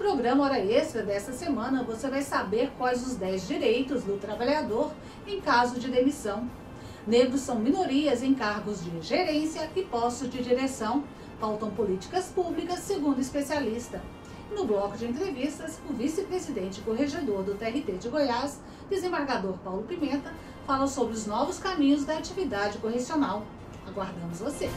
programa Hora Extra desta semana, você vai saber quais os 10 direitos do trabalhador em caso de demissão. Negros são minorias em cargos de gerência e postos de direção. Faltam políticas públicas, segundo especialista. No bloco de entrevistas, o vice-presidente e corregedor do TRT de Goiás, desembargador Paulo Pimenta, fala sobre os novos caminhos da atividade correcional. Aguardamos você!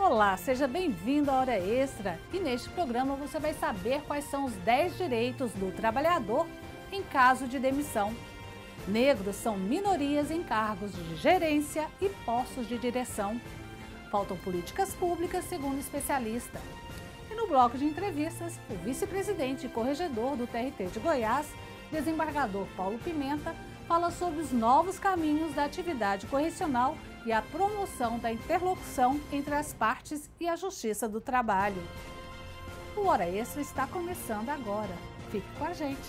Olá, seja bem-vindo à Hora Extra e neste programa você vai saber quais são os 10 direitos do trabalhador em caso de demissão. Negros são minorias em cargos de gerência e postos de direção. Faltam políticas públicas, segundo especialista. E no bloco de entrevistas, o vice-presidente e corregedor do TRT de Goiás, desembargador Paulo Pimenta, fala sobre os novos caminhos da atividade correcional e a promoção da interlocução entre as partes e a Justiça do Trabalho. O Hora Extra está começando agora. Fique com a gente!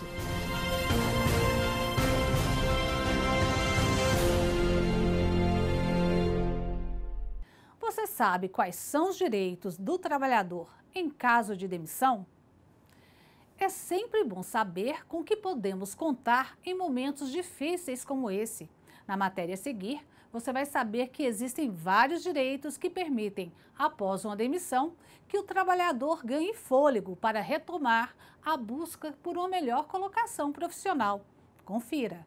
Você sabe quais são os direitos do trabalhador em caso de demissão? É sempre bom saber com que podemos contar em momentos difíceis como esse. Na matéria a seguir, você vai saber que existem vários direitos que permitem, após uma demissão, que o trabalhador ganhe fôlego para retomar a busca por uma melhor colocação profissional. Confira.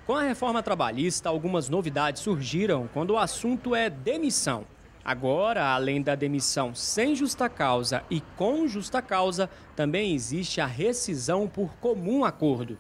Com a reforma trabalhista, algumas novidades surgiram quando o assunto é demissão. Agora, além da demissão sem justa causa e com justa causa, também existe a rescisão por comum acordo.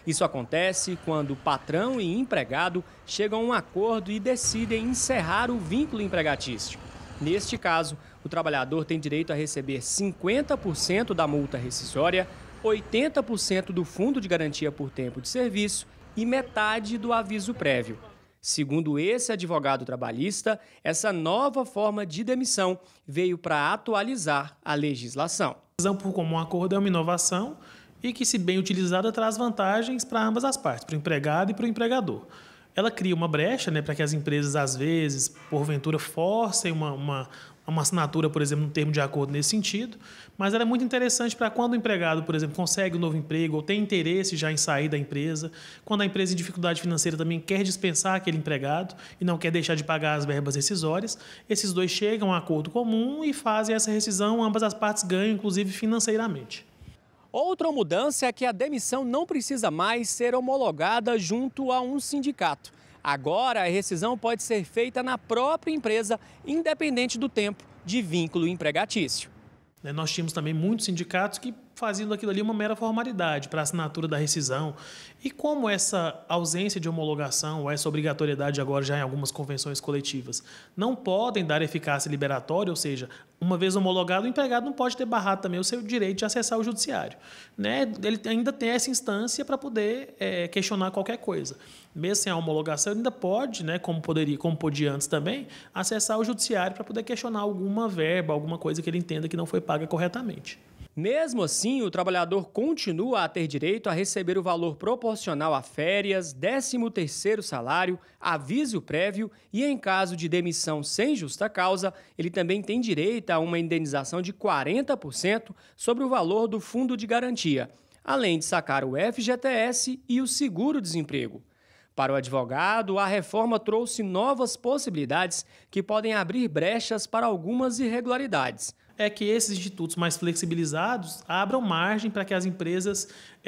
Isso acontece quando patrão e empregado chegam a um acordo e decidem encerrar o vínculo empregatício. Neste caso, o trabalhador tem direito a receber 50% da multa rescisória, 80% do fundo de garantia por tempo de serviço e metade do aviso prévio. Segundo esse advogado trabalhista, essa nova forma de demissão veio para atualizar a legislação. A rescisão por comum acordo é uma inovação e que, se bem utilizada, traz vantagens para ambas as partes, para o empregado e para o empregador. Ela cria uma brecha, para que as empresas, às vezes, porventura, forcem uma assinatura, por exemplo, no termo de acordo nesse sentido, mas ela é muito interessante para quando o empregado, por exemplo, consegue um novo emprego ou tem interesse já em sair da empresa, quando a empresa em dificuldade financeira também quer dispensar aquele empregado e não quer deixar de pagar as verbas rescisórias, esses dois chegam a um acordo comum e fazem essa rescisão, ambas as partes ganham, inclusive financeiramente. Outra mudança é que a demissão não precisa mais ser homologada junto a um sindicato. Agora, a rescisão pode ser feita na própria empresa, independente do tempo de vínculo empregatício. Nós tínhamos também muitos sindicatos que faziam daquilo ali uma mera formalidade para a assinatura da rescisão. E como essa ausência de homologação, ou essa obrigatoriedade agora já em algumas convenções coletivas, não podem dar eficácia liberatória, ou seja, uma vez homologado, o empregado não pode ter barrado também o seu direito de acessar o judiciário. Ele ainda tem essa instância para poder questionar qualquer coisa. Mesmo sem a homologação, ele ainda pode, como podia antes também, acessar o judiciário para poder questionar alguma verba, alguma coisa que ele entenda que não foi paga corretamente. Mesmo assim, o trabalhador continua a ter direito a receber o valor proporcional a férias, 13º salário, aviso prévio e, em caso de demissão sem justa causa, ele também tem direito a uma indenização de 40% sobre o valor do fundo de garantia, além de sacar o FGTS e o seguro-desemprego. Para o advogado, a reforma trouxe novas possibilidades que podem abrir brechas para algumas irregularidades. é que esses institutos mais flexibilizados abram margem para que as empresas,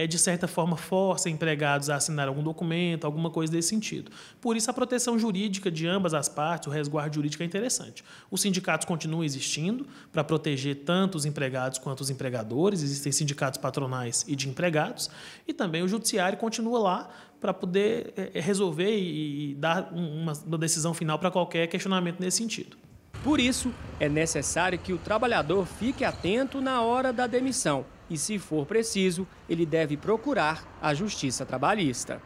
de certa forma, forcem empregados a assinar algum documento, alguma coisa desse sentido. Por isso, a proteção jurídica de ambas as partes, o resguardo jurídico é interessante. Os sindicatos continuam existindo para proteger tanto os empregados quanto os empregadores, existem sindicatos patronais e de empregados, e também o judiciário continua lá para poder resolver e dar uma decisão final para qualquer questionamento nesse sentido. Por isso, é necessário que o trabalhador fique atento na hora da demissão e, se for preciso, ele deve procurar a Justiça Trabalhista.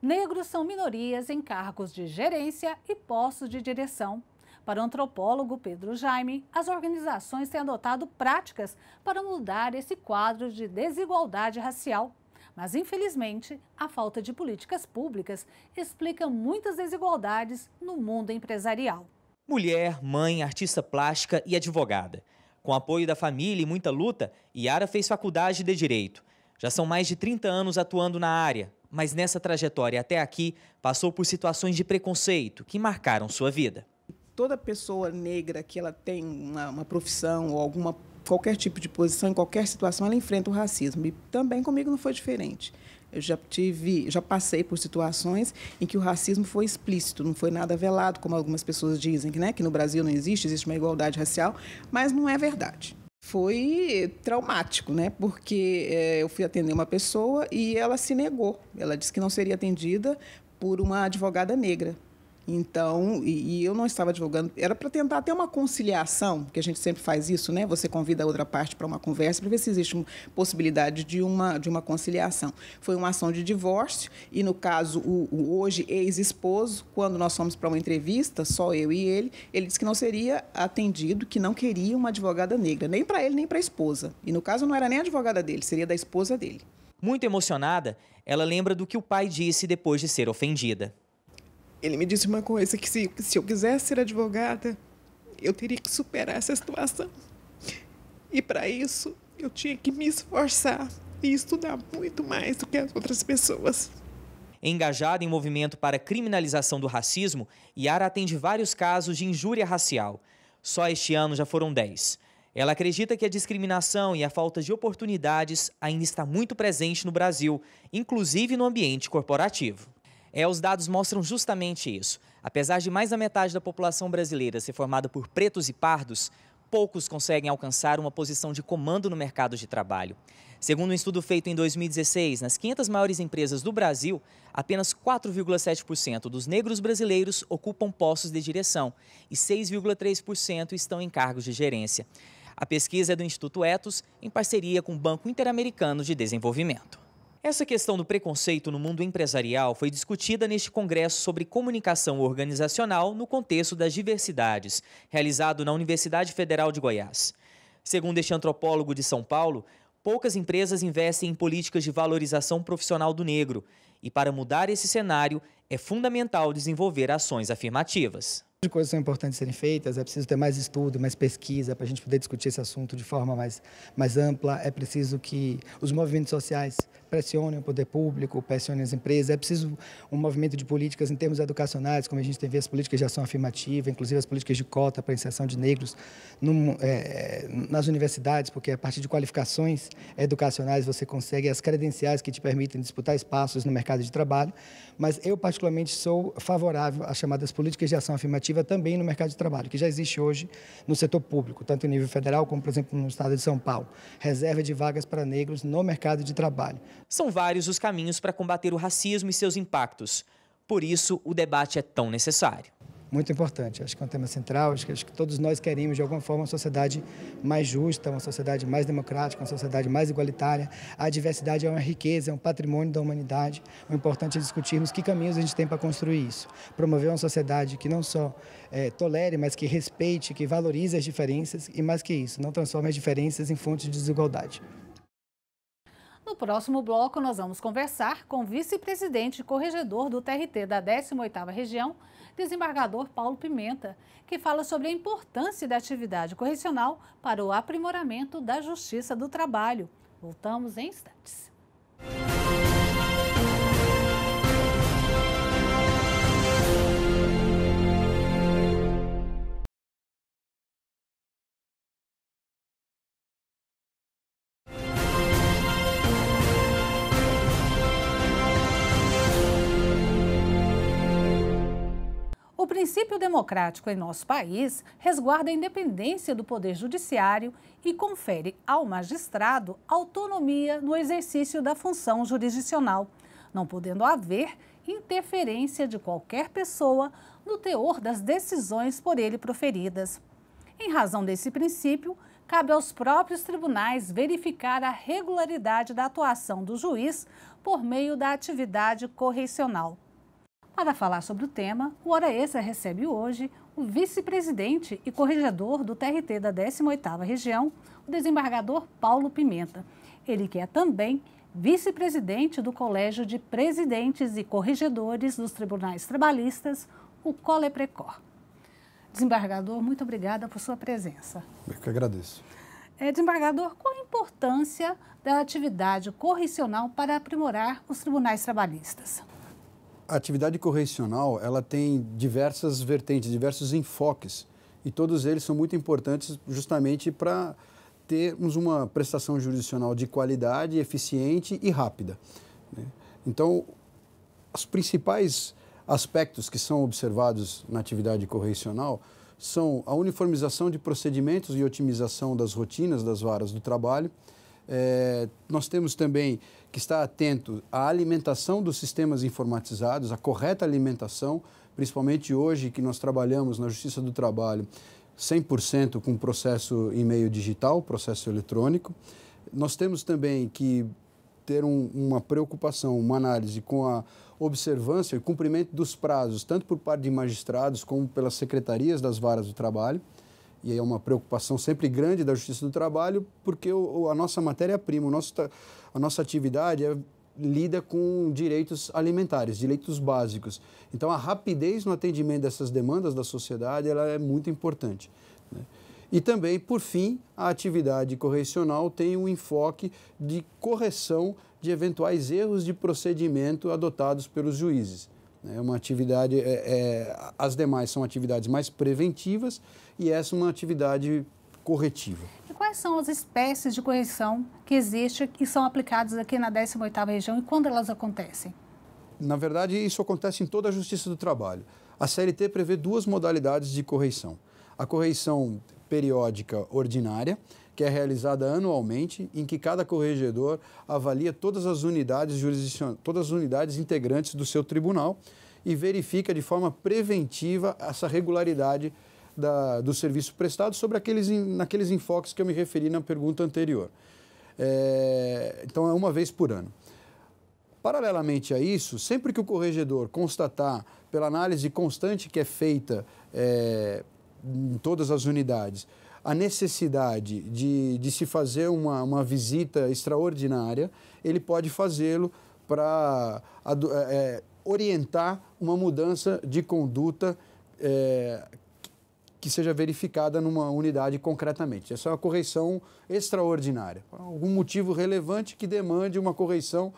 Negros são minorias em cargos de gerência e postos de direção. Para o antropólogo Pedro Jaime, as organizações têm adotado práticas para mudar esse quadro de desigualdade racial. Mas, infelizmente, a falta de políticas públicas explica muitas desigualdades no mundo empresarial. Mulher, mãe, artista plástica e advogada. Com apoio da família e muita luta, Yara fez faculdade de Direito. Já são mais de 30 anos atuando na área, mas nessa trajetória até aqui passou por situações de preconceito que marcaram sua vida. Toda pessoa negra que ela tem uma profissão ou qualquer tipo de posição, em qualquer situação, ela enfrenta o racismo. E também comigo não foi diferente. Eu já passei por situações em que o racismo foi explícito, não foi nada velado, como algumas pessoas dizem, né, que no Brasil não existe uma igualdade racial, mas não é verdade. Foi traumático, né, porque eu fui atender uma pessoa e ela se negou. Ela disse que não seria atendida por uma advogada negra. Então, e eu não estava advogando, era para tentar ter uma conciliação, que a gente sempre faz isso, né? Você convida a outra parte para uma conversa para ver se existe uma possibilidade de uma conciliação. Foi uma ação de divórcio e, no caso, o hoje ex-esposo, quando nós fomos para uma entrevista, só eu e ele disse que não seria atendido, que não queria uma advogada negra, nem para ele, nem para a esposa. E, no caso, não era nem a advogada dele, seria da esposa dele. Muito emocionada, ela lembra do que o pai disse depois de ser ofendida. Ele me disse uma coisa, que se eu quisesse ser advogada, eu teria que superar essa situação. E, para isso, eu tinha que me esforçar e estudar muito mais do que as outras pessoas. Engajada em movimento para a criminalização do racismo, Yara atende vários casos de injúria racial. Só este ano já foram 10. Ela acredita que a discriminação e a falta de oportunidades ainda está muito presente no Brasil, inclusive no ambiente corporativo. Os dados mostram justamente isso. Apesar de mais da metade da população brasileira ser formada por pretos e pardos, poucos conseguem alcançar uma posição de comando no mercado de trabalho. Segundo um estudo feito em 2016, nas 500 maiores empresas do Brasil, apenas 4,7% dos negros brasileiros ocupam postos de direção e 6,3% estão em cargos de gerência. A pesquisa é do Instituto Ethos, em parceria com o Banco Interamericano de Desenvolvimento. Essa questão do preconceito no mundo empresarial foi discutida neste congresso sobre comunicação organizacional no contexto das diversidades, realizado na Universidade Federal de Goiás. Segundo este antropólogo de São Paulo, poucas empresas investem em políticas de valorização profissional do negro e, para mudar esse cenário, é fundamental desenvolver ações afirmativas. Coisas são importantes serem feitas, é preciso ter mais estudo, mais pesquisa para a gente poder discutir esse assunto de forma mais ampla. É preciso que os movimentos sociais pressionem o poder público, pressionem as empresas. É preciso um movimento de políticas em termos educacionais, como a gente tem visto as políticas de ação afirmativa, inclusive as políticas de cota para a inserção de negros nas universidades, porque a partir de qualificações educacionais você consegue as credenciais que te permitem disputar espaços no mercado de trabalho. Mas eu, particularmente, sou favorável às chamadas políticas de ação afirmativa também no mercado de trabalho, que já existe hoje no setor público, tanto em nível federal como, por exemplo, no estado de São Paulo. Reserva de vagas para negros no mercado de trabalho. São vários os caminhos para combater o racismo e seus impactos. Por isso, o debate é tão necessário. Muito importante, acho que é um tema central, acho que todos nós queremos, de alguma forma, uma sociedade mais justa, uma sociedade mais democrática, uma sociedade mais igualitária. A diversidade é uma riqueza, é um patrimônio da humanidade. O importante é discutirmos que caminhos a gente tem para construir isso. Promover uma sociedade que não só tolere, mas que respeite, que valorize as diferenças e, mais que isso, não transforme as diferenças em fontes de desigualdade. No próximo bloco, nós vamos conversar com o vice-presidente e corregedor do TRT da 18ª Região, desembargador Paulo Pimenta, que fala sobre a importância da atividade correcional para o aprimoramento da Justiça do Trabalho. Voltamos em instantes. princípio democrático em nosso país resguarda a independência do Poder Judiciário e confere ao magistrado autonomia no exercício da função jurisdicional, não podendo haver interferência de qualquer pessoa no teor das decisões por ele proferidas. Em razão desse princípio, cabe aos próprios tribunais verificar a regularidade da atuação do juiz por meio da atividade correicional. Para falar sobre o tema, o Hora Extra recebe hoje o vice-presidente e corregedor do TRT da 18ª Região, o desembargador Paulo Pimenta. Ele que é também vice-presidente do Colégio de Presidentes e Corregedores dos Tribunais Trabalhistas, o Coleprecor. Desembargador, muito obrigada por sua presença. Eu que agradeço. Desembargador, qual a importância da atividade correicional para aprimorar os tribunais trabalhistas? A atividade correicional, ela tem diversas vertentes, diversos enfoques, e todos eles são muito importantes justamente para termos uma prestação jurisdicional de qualidade, eficiente e rápida, né? Então, os principais aspectos que são observados na atividade correicional são a uniformização de procedimentos e otimização das rotinas das varas do trabalho. Nós temos também que estar atento à alimentação dos sistemas informatizados, a correta alimentação, principalmente hoje que nós trabalhamos na Justiça do Trabalho 100% com processo em meio digital, processo eletrônico. Nós temos também que ter uma preocupação, uma análise com a observância e cumprimento dos prazos, tanto por parte de magistrados como pelas secretarias das varas do trabalho. E é uma preocupação sempre grande da Justiça do Trabalho, porque a nossa matéria-prima, a nossa atividade lida com direitos alimentares, direitos básicos. Então, a rapidez no atendimento dessas demandas da sociedade ela é muito importante, né? E também, por fim, a atividade correicional tem um enfoque de correção de eventuais erros de procedimento adotados pelos juízes. É uma atividade, as demais são atividades mais preventivas e essa é uma atividade corretiva. E quais são as espécies de correção que existem e são aplicadas aqui na 18ª Região e quando elas acontecem? Na verdade, isso acontece em toda a Justiça do Trabalho. A CLT prevê duas modalidades de correição. A correição periódica ordinária, que é realizada anualmente, em que cada corregedor avalia todas as unidades integrantes do seu tribunal e verifica de forma preventiva essa regularidade do serviço prestado naqueles enfoques que eu me referi na pergunta anterior. Então, é uma vez por ano. Paralelamente a isso, sempre que o corregedor constatar, pela análise constante que é feita em todas as unidades, a necessidade de se fazer uma visita extraordinária, ele pode fazê-lo para orientar uma mudança de conduta que seja verificada numa unidade concretamente. Essa é uma correição extraordinária. Algum motivo relevante que demande uma correição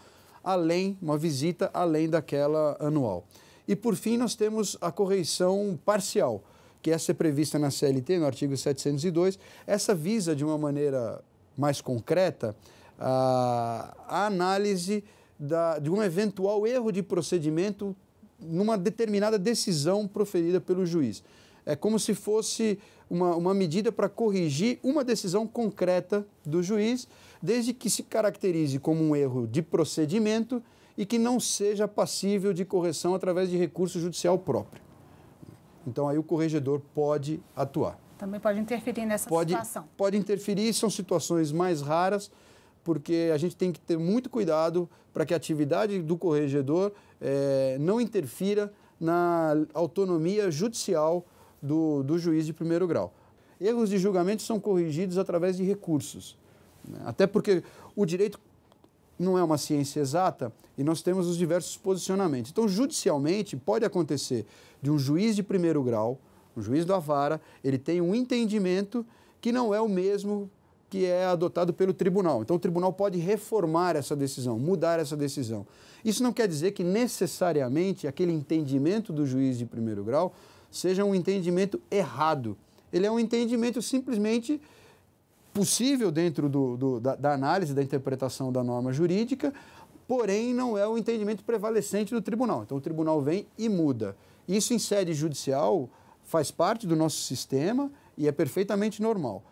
uma visita além daquela anual. E, por fim, nós temos a correição parcial, que essa é prevista na CLT, no artigo 702. Essa visa, de uma maneira mais concreta, a análise de um eventual erro de procedimento numa determinada decisão proferida pelo juiz. É como se fosse uma medida para corrigir uma decisão concreta do juiz, desde que se caracterize como um erro de procedimento e que não seja passível de correção através de recurso judicial próprio. Então, aí o corregedor pode atuar. Também pode interferir nessa situação. Pode interferir, são situações mais raras, porque a gente tem que ter muito cuidado para que a atividade do corregedor não interfira na autonomia judicial do juiz de primeiro grau. Erros de julgamento são corrigidos através de recursos, né? Até porque o direito não é uma ciência exata e nós temos os diversos posicionamentos. Então, judicialmente, pode acontecer de um juiz de primeiro grau, um juiz da vara, ele tem um entendimento que não é o mesmo que é adotado pelo tribunal. Então, o tribunal pode reformar essa decisão, mudar essa decisão. Isso não quer dizer que necessariamente aquele entendimento do juiz de primeiro grau seja um entendimento errado. Ele é um entendimento simplesmente possível dentro da análise, da interpretação da norma jurídica, porém não é o entendimento prevalecente do tribunal. Então, o tribunal vem e muda. Isso em sede judicial faz parte do nosso sistema e é perfeitamente normal.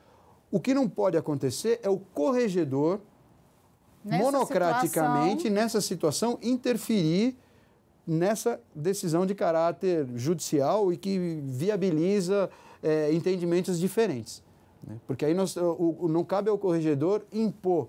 O que não pode acontecer é o corregedor, monocraticamente, nessa situação, interferir nessa decisão de caráter judicial e que viabiliza entendimentos diferentes. Né? Porque aí não cabe ao corregedor impor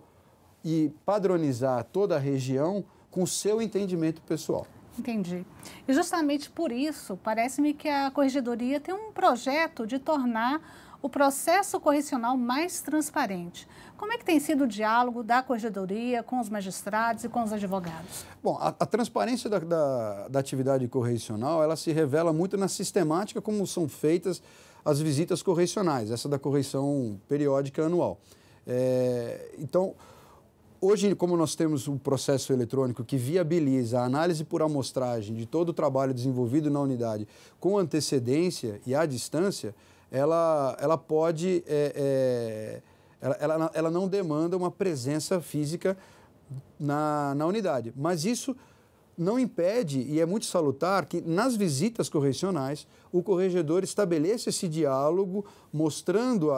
e padronizar toda a região com o seu entendimento pessoal. Entendi. E justamente por isso, parece-me que a Corregedoria tem um projeto de tornar o processo correcional mais transparente. Como é que tem sido o diálogo da Corregedoria com os magistrados e com os advogados? Bom, a transparência da atividade correcional, ela se revela muito na sistemática como são feitas as visitas correcionais, essa da correição periódica anual. Então, hoje, como nós temos um processo eletrônico que viabiliza a análise por amostragem de todo o trabalho desenvolvido na unidade com antecedência e à distância, ela pode, ela não demanda uma presença física na unidade. Mas isso não impede, e é muito salutar, que nas visitas correcionais o corregedor estabeleça esse diálogo, mostrando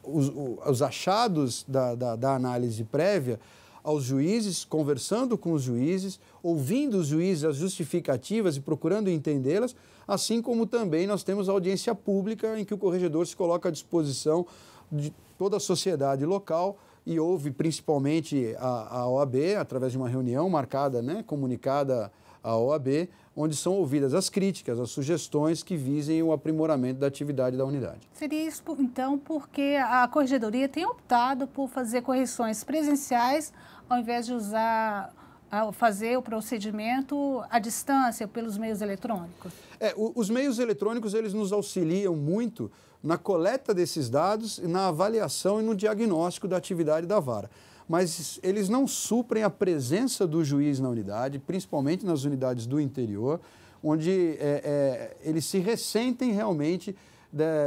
os achados da análise prévia aos juízes, conversando com os juízes, ouvindo os juízes as justificativas e procurando entendê-las, assim como também nós temos a audiência pública em que o corregedor se coloca à disposição de toda a sociedade local e ouve principalmente a OAB, através de uma reunião marcada, comunicada à OAB, onde são ouvidas as críticas, as sugestões que visem o aprimoramento da atividade da unidade. Seria isso, então, porque a Corregedoria tem optado por fazer correções presenciais ao invés de fazer o procedimento à distância, pelos meios eletrônicos? Os meios eletrônicos, eles nos auxiliam muito na coleta desses dados, na avaliação e no diagnóstico da atividade da vara. Mas eles não suprem a presença do juiz na unidade, principalmente nas unidades do interior, onde eles se ressentem realmente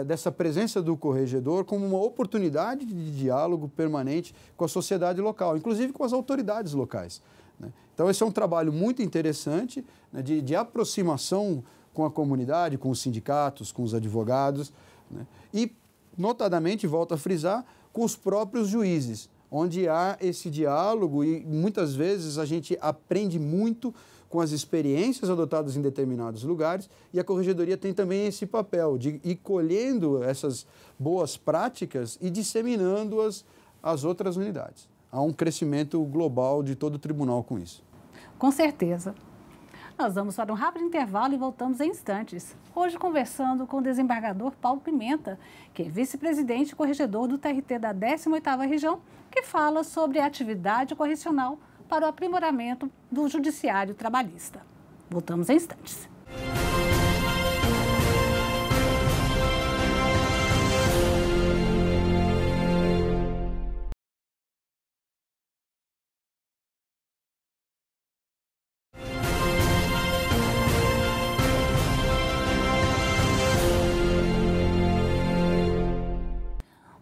dessa presença do corregedor como uma oportunidade de diálogo permanente com a sociedade local, inclusive com as autoridades locais. Né? Então, esse é um trabalho muito interessante, né, de aproximação com a comunidade, com os sindicatos, com os advogados, né? E, notadamente, volto a frisar, com os próprios juízes, onde há esse diálogo e muitas vezes a gente aprende muito com as experiências adotadas em determinados lugares e a Corregedoria tem também esse papel de ir colhendo essas boas práticas e disseminando-as às outras unidades. Há um crescimento global de todo o tribunal com isso. Com certeza. Nós vamos para um rápido intervalo e voltamos em instantes. Hoje conversando com o desembargador Paulo Pimenta, que é vice-presidente e corregedor do TRT da 18ª Região, que fala sobre a atividade correcional para o aprimoramento do judiciário trabalhista. Voltamos em instantes.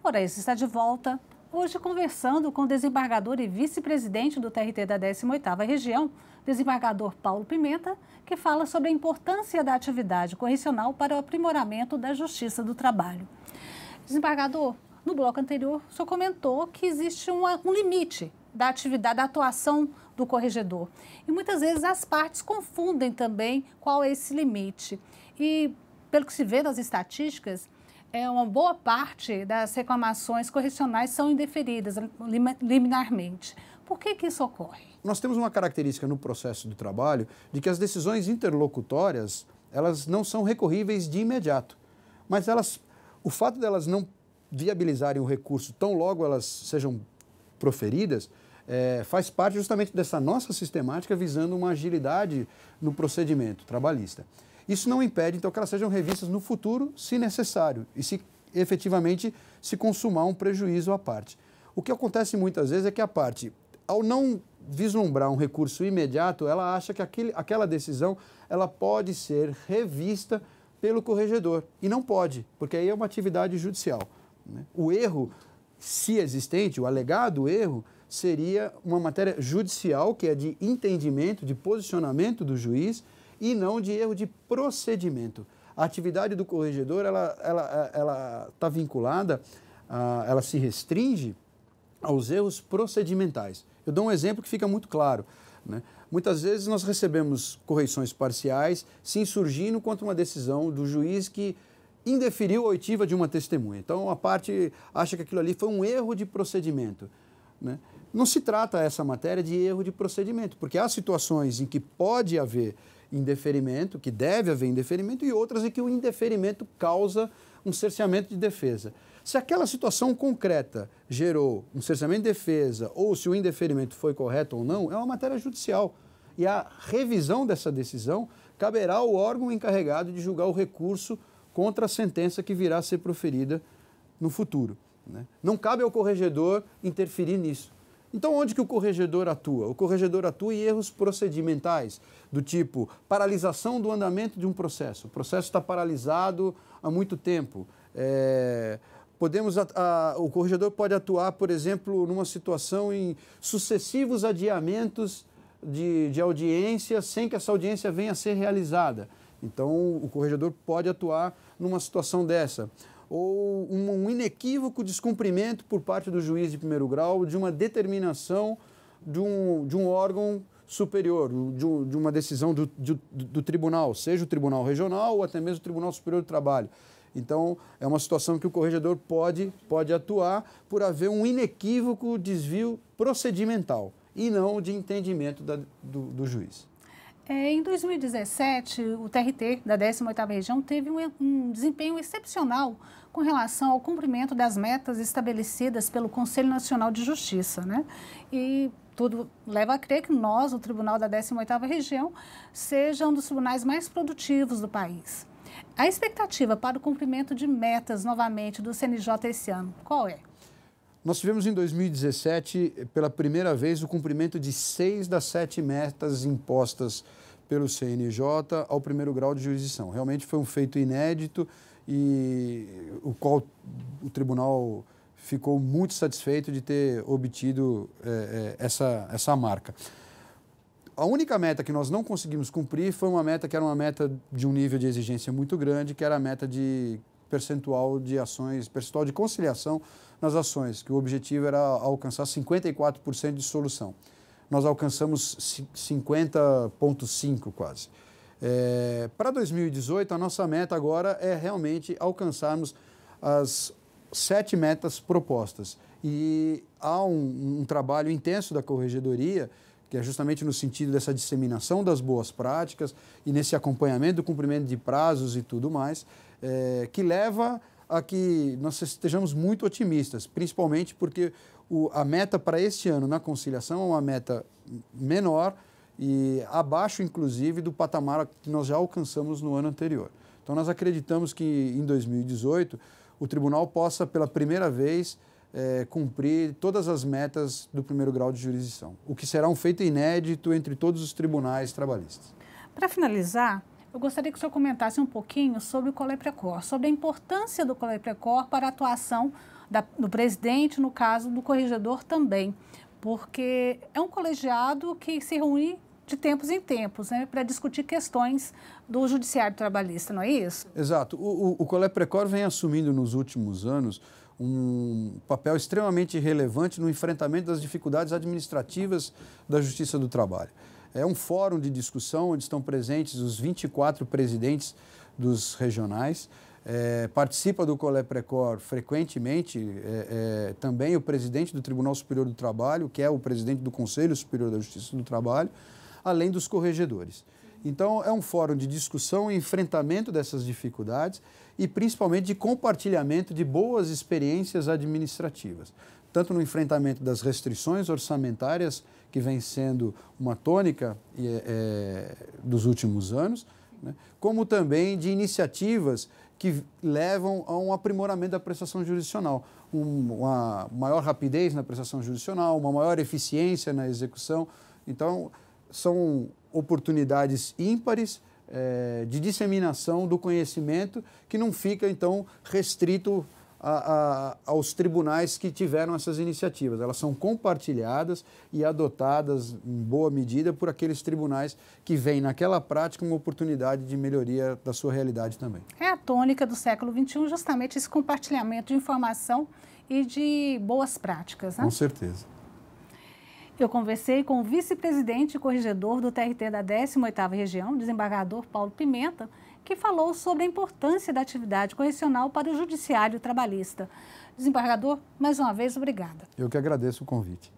Ora, esse está de volta, hoje conversando com o desembargador e vice-presidente do TRT da 18ª Região, desembargador Paulo Pimenta, que fala sobre a importância da atividade correcional para o aprimoramento da justiça do trabalho. Desembargador, no bloco anterior, o senhor comentou que existe um limite da atividade, da atuação do corregedor. E muitas vezes as partes confundem também qual é esse limite. E, pelo que se vê nas estatísticas, uma boa parte das reclamações correcionais são indeferidas liminarmente. Por que isso ocorre? Nós temos uma característica no processo do trabalho de que as decisões interlocutórias, elas não são recorríveis de imediato. Mas o fato delas não viabilizarem o recurso tão logo elas sejam proferidas, faz parte justamente dessa nossa sistemática visando uma agilidade no procedimento trabalhista. Isso não impede, então, que elas sejam revistas no futuro, se necessário, e se efetivamente se consumar um prejuízo à parte. O que acontece muitas vezes é que a parte, ao não vislumbrar um recurso imediato, ela acha que aquela decisão ela pode ser revista pelo corregedor. E não pode, porque aí é uma atividade judicial. Né? O erro, se existente, o alegado erro, seria uma matéria judicial, que é de entendimento, de posicionamento do juiz, e não de erro de procedimento. A atividade do corregedor, ela está vinculada, ela se restringe aos erros procedimentais. Eu dou um exemplo que fica muito claro, né? Muitas vezes nós recebemos correições parciais se insurgindo contra uma decisão do juiz que indeferiu a oitiva de uma testemunha. Então, a parte acha que aquilo ali foi um erro de procedimento, né? Não se trata essa matéria de erro de procedimento, porque há situações em que pode haver indeferimento, que deve haver indeferimento, e outras em que o indeferimento causa um cerceamento de defesa. Se aquela situação concreta gerou um cerceamento de defesa ou se o indeferimento foi correto ou não, é uma matéria judicial. E a revisão dessa decisão caberá ao órgão encarregado de julgar o recurso contra a sentença que virá a ser proferida no futuro, né? Não cabe ao corregedor interferir nisso. Então, onde que o corregedor atua? O corregedor atua em erros procedimentais, do tipo paralisação do andamento de um processo. O processo está paralisado há muito tempo. O corregedor pode atuar, por exemplo, numa situação em sucessivos adiamentos de audiência sem que essa audiência venha a ser realizada. Então, o corregedor pode atuar numa situação dessa. Ou um inequívoco descumprimento por parte do juiz de primeiro grau de uma determinação de um órgão superior, de uma decisão do tribunal, seja o Tribunal Regional ou até mesmo o Tribunal Superior do Trabalho. Então, é uma situação que o corregedor pode atuar por haver um inequívoco desvio procedimental e não de entendimento do juiz. Em 2017, o TRT da 18ª Região teve um desempenho excepcional com relação ao cumprimento das metas estabelecidas pelo Conselho Nacional de Justiça, né? E tudo leva a crer que nós, o Tribunal da 18ª Região, seja um dos tribunais mais produtivos do país. A expectativa para o cumprimento de metas, novamente, do CNJ esse ano, qual é? Nós tivemos em 2017, pela primeira vez, o cumprimento de 6 das 7 metas impostas pelo CNJ ao primeiro grau de jurisdição. Realmente foi um feito inédito e o qual o tribunal ficou muito satisfeito de ter obtido essa marca. A única meta que nós não conseguimos cumprir foi uma meta que era uma meta de um nível de exigência muito grande, que era a meta de percentual de ações, percentual de conciliação nas ações, que o objetivo era alcançar 54% de solução. Nós alcançamos 50,5% quase. Para 2018, a nossa meta agora é realmente alcançarmos as 7 metas propostas. E há um trabalho intenso da Corregedoria, que é justamente no sentido dessa disseminação das boas práticas e nesse acompanhamento do cumprimento de prazos e tudo mais, que leva a que nós estejamos muito otimistas, principalmente porque a meta para este ano na conciliação é uma meta menor e abaixo, inclusive, do patamar que nós já alcançamos no ano anterior. Então, nós acreditamos que em 2018 o tribunal possa, pela primeira vez, cumprir todas as metas do primeiro grau de jurisdição, o que será um feito inédito entre todos os tribunais trabalhistas. Para finalizar, eu gostaria que o senhor comentasse um pouquinho sobre o Coleprecor, sobre a importância do Coleprecor para a atuação do presidente, no caso do corregedor também, porque é um colegiado que se reúne de tempos em tempos, né, para discutir questões do judiciário trabalhista, não é isso? Exato. O Coleprecor vem assumindo nos últimos anos um papel extremamente relevante no enfrentamento das dificuldades administrativas da Justiça do Trabalho. É um fórum de discussão onde estão presentes os 24 presidentes dos regionais. Participa do Coleprecor frequentemente também o presidente do Tribunal Superior do Trabalho, que é o presidente do Conselho Superior da Justiça do Trabalho, além dos corregedores. Então, é um fórum de discussão e enfrentamento dessas dificuldades e principalmente de compartilhamento de boas experiências administrativas, tanto no enfrentamento das restrições orçamentárias, que vem sendo uma tônica dos últimos anos, né, como também de iniciativas que levam a um aprimoramento da prestação jurisdicional, uma maior rapidez na prestação jurisdicional, uma maior eficiência na execução. Então, são oportunidades ímpares de disseminação do conhecimento que não fica, então, restrito aos tribunais que tiveram essas iniciativas. Elas são compartilhadas e adotadas em boa medida por aqueles tribunais que veem naquela prática uma oportunidade de melhoria da sua realidade também. É a tônica do século XXI, justamente esse compartilhamento de informação e de boas práticas, né? Com certeza. Eu conversei com o vice-presidente e corregedor do TRT da 18ª Região, desembargador Paulo Pimenta, que falou sobre a importância da atividade correcional para o judiciário trabalhista. Desembargador, mais uma vez, obrigada. Eu que agradeço o convite.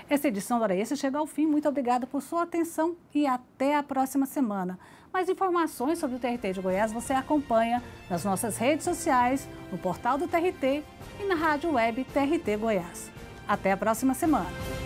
Essa edição do Hora Extra chega ao fim. Muito obrigada por sua atenção e até a próxima semana. Mais informações sobre o TRT de Goiás você acompanha nas nossas redes sociais, no portal do TRT e na rádio web TRT Goiás. Até a próxima semana.